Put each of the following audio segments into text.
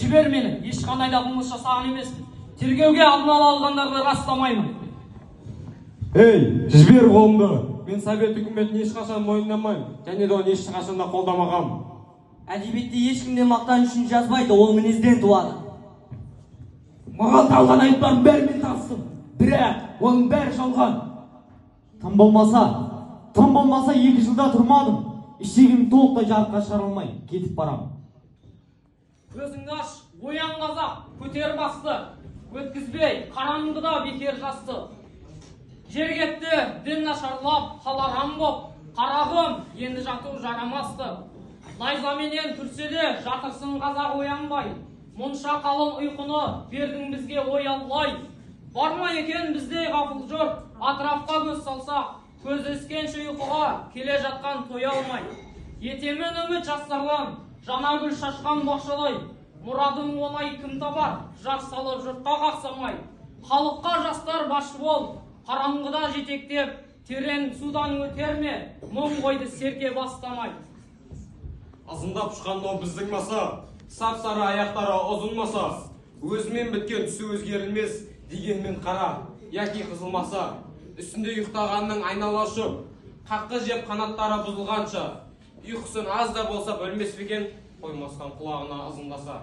жібер мені. Ешқандай да қылмыс жасаған емеспін. Тергеуге алдын ала алғандарды растамаймын. Ей, жібер қолыңды. Мен совет үкіметін ешқашан мойындамаймын, және де оны ешқашан да қолдамағам. Әдебиетте ешкімде мақтан үшін жазбайды, ол мінезден туады. Маған талған айыптардың бәрімен таныстым. Бірақ оның бәрі жалған. Тым болмаса 2 жылда тұрмадым. Ішегімді толықтай жарыққа шығара алмай кетіп барам. Көзіңді аш, оян қазақ, көтер басты. Өткізбей, қараңғыда бекер жасты. Жер кетті, дін нашарлап, халарам боп. Қарағым, енді жату жарамасты. Найзаменен түрсе де жатырсын қазақ оянбай. Мұнша қалың ұйқыны бердің бізге ой аллай. Барма екен біздей ғафыл жұрт, атырапқа көз салсақ, көз өскенше ұйқыға келе жатқан той алмай. Етемен үміт жастарлан, жана гүл шашқан бақшалай. Мұрадың оңай кім табар, жар салып жұртқа қақсамай. Халыққа жастар басшы бол, қараңғыда жетектеп, терең судан өтер ме, мұң қойды серке бастамай. Азындап ұшқанда біздің маса, сап-сары аяқтары ұзынмаса, өзімен біткен түсі өзгерілмес дегенмен қара, яки қызылмаса, үстінде ұйықтағанның айналашы, қаққы жеп қанаттары бұзылғанша, ұйқысын аз да болса бөлмес бекен, қоймастан құлағына ызыңдаса.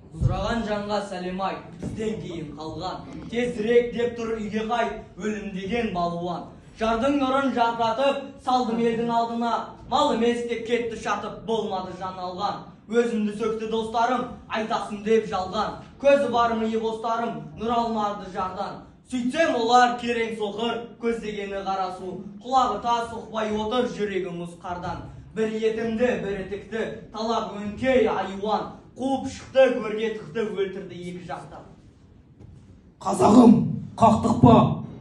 Сұраған жанға сәлем-ай, бізден кейін қалған. Тезірек деп тұр үйге қай, өлім деген балуан. Жардың нұрын жарқыратып, салдым елдің алдына, мал емес деп кетті шатып, болмады жан алған. Өзімді сөкті достарым, айтасың деп жалған. Көзі бар миы бостарым, нұр алмады жардан. Сөйтсем олар керең соқыр, көздегені қарасу. Құлағы тас соқпай отыр, жүрегі мұз қардан. Бір етімді, бір етікті, талап өңкей айуан. Қуып шықты, көрге тықты, өлтірді екі жақтан. Қазағым, қақтықпа,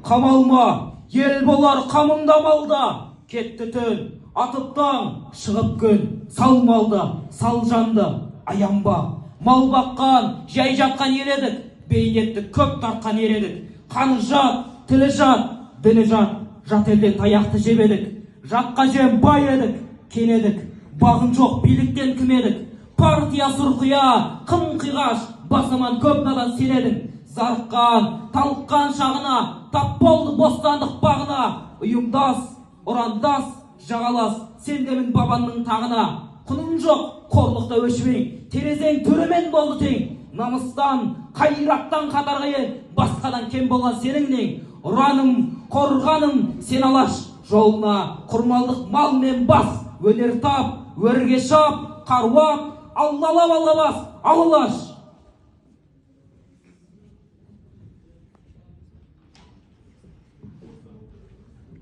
қамалма, ел болар қамыңда малда. Кетті түн, атып таң, шығып күн, сал малды, сал жанды, аянба. Мал баққан, жай жатқан ел едік, бейнетті көп тартқан ер едік. Қаны жат, тілі жат, діні жат, жат елден таяқты жебедік. Жатқа жем бай едік, кен едік, бағын жоқ биліктен кім едік. Партия сұрқия, қым қиғаш, басыман көп надан сенедің. Зарыққан, талыққан шағына, тап болды бостандық бағына. Ұйымдас, ұрандас, жағалас, сендемін бабанның тағына. Құның жоқ, қорлықта өшмең, терезең төремен болды тең. Намыстан, қайраттан қатарға ел, басқадан кем болған сенің нең. Ұраным, қорғаным, сен алаш, жолына құрмалдық мал мен бас. Өнер тап, өрге шап, қаруап, аллалап аллабас, алалаш.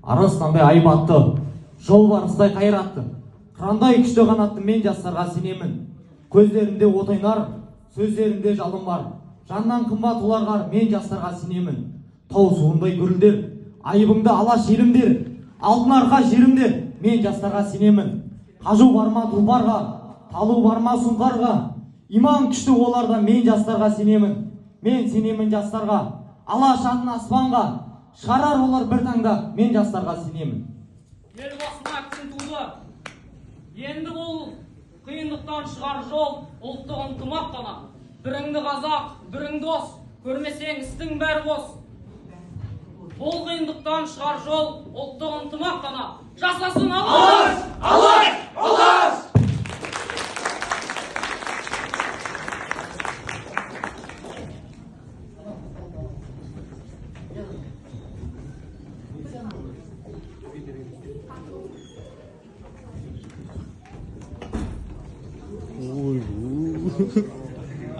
Арыстандай айбатты, жолбарыстай қайратты, қырандай күшті қанатты мен жастарға сенемін. Көздерінде отайнар, сөздерінде жалын бар. Жаннан қымбат оларға мен жастарға сенемін. Тау суындай гүрілдер, айыбыңды алаш елімдер, алдын арқа жерімдер, мен жастарға сенемін. Қажу барма тұлпарға, талу барма сұңқарға, иман күшті оларда мен жастарға сенемін. Мен сенемін жастарға, алаш атын аспанға, шығарар олар бір таңда, мен жастарға сенемін. Ел басына күн туды. Енді бұл қиындықтан шығар жол, ұлттық ынтымақ қана. Біріңді қазақ, бірің дос, көрмесең істің бәрі бос. Бұл қиындықтан шығар жол, ұлттық ынтымақ қана. Жасасын алаш! Алаш! Алаш!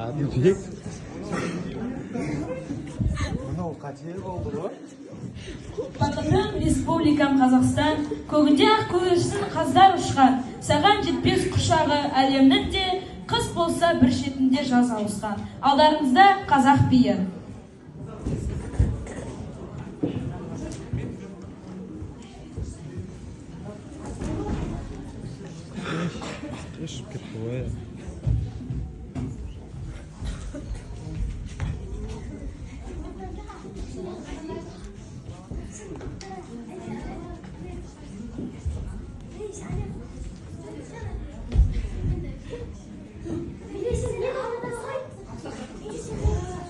Әділбек мынау қате болды ғой. Батырым республикам Қазақстан, көгінде ақ көшсін қаздар ұшқан, саған жетпес құшағы әлемнің де, қыс болса бір шетінде жаз ауысқан. Алдарыңызда қазақ биі. Ешіп кетті ғой.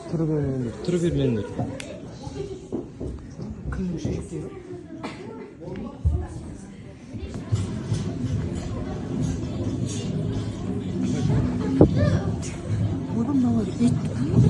Тұрып бермеңдер. Oğlum ne var? İt.